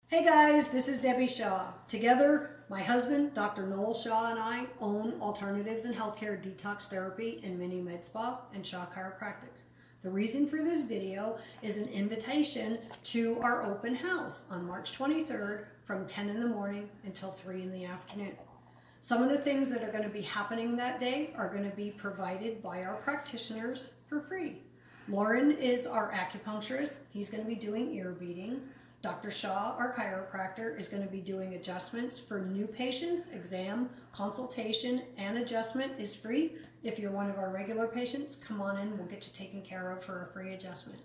Hey guys, this is Debbie Shaw. Together, my husband, Dr. Noel Shaw, and I own Alternatives in Healthcare Detox Therapy and Mini Med Spa and Shaw Chiropractic. The reason for this video is an invitation to our open house on March 23rd from 10 in the morning until 3 in the afternoon. Some of the things that are going to be happening that day are going to be provided by our practitioners for free. Lauren is our acupuncturist. He's going to be doing ear beading. Dr. Shaw, our chiropractor, is going to be doing adjustments for new patients. Exam, consultation, and adjustment is free. If you're one of our regular patients, come on in. We'll get you taken care of for a free adjustment.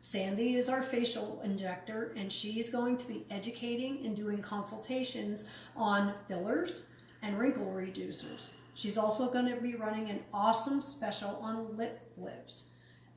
Sandy is our facial injector, and she's going to be educating and doing consultations on fillers and wrinkle reducers. She's also going to be running an awesome special on lip flips.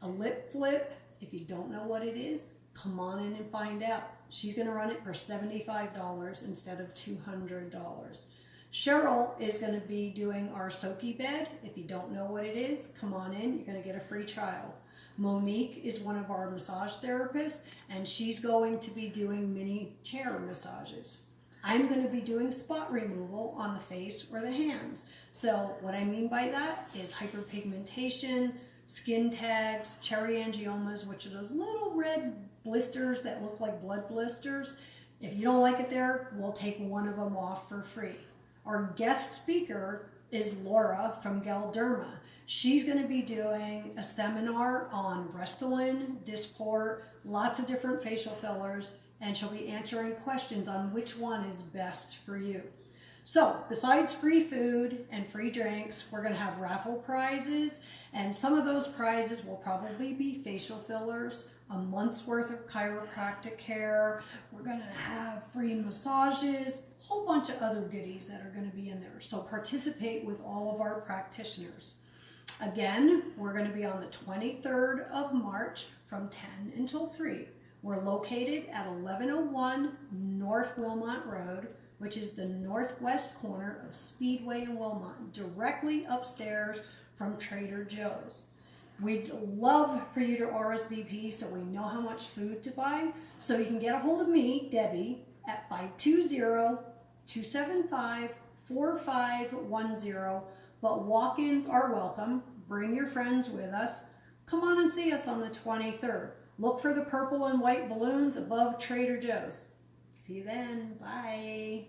A lip flip, if you don't know what it is, come on in and find out. She's going to run it for $75 instead of $200. Cheryl is going to be doing our Soaky bed. If you don't know what it is, come on in. You're going to get a free trial. Monique is one of our massage therapists, and she's going to be doing mini chair massages. I'm going to be doing spot removal on the face or the hands. So what I mean by that is hyperpigmentation, skin tags, cherry angiomas, which are those little red blisters that look like blood blisters. If you don't like it there, we'll take one of them off for free. Our guest speaker is Laura from Galderma. She's going to be doing a seminar on Restylane, Dysport, lots of different facial fillers, and she'll be answering questions on which one is best for you. So, besides free food and free drinks, we're going to have raffle prizes, and some of those prizes will probably be facial fillers, a month's worth of chiropractic care. We're going to have free massages, a whole bunch of other goodies that are going to be in there. So participate with all of our practitioners. Again, we're going to be on the 23rd of March from 10 until 3. We're located at 1101 North Wilmot Road, which is the northwest corner of Speedway and Wilmot, directly upstairs from Trader Joe's. We'd love for you to RSVP so we know how much food to buy. So you can get a hold of me, Debbie, at 520-275-4510. But walk-ins are welcome. Bring your friends with us. Come on and see us on the 23rd. Look for the purple and white balloons above Trader Joe's. See you then. Bye.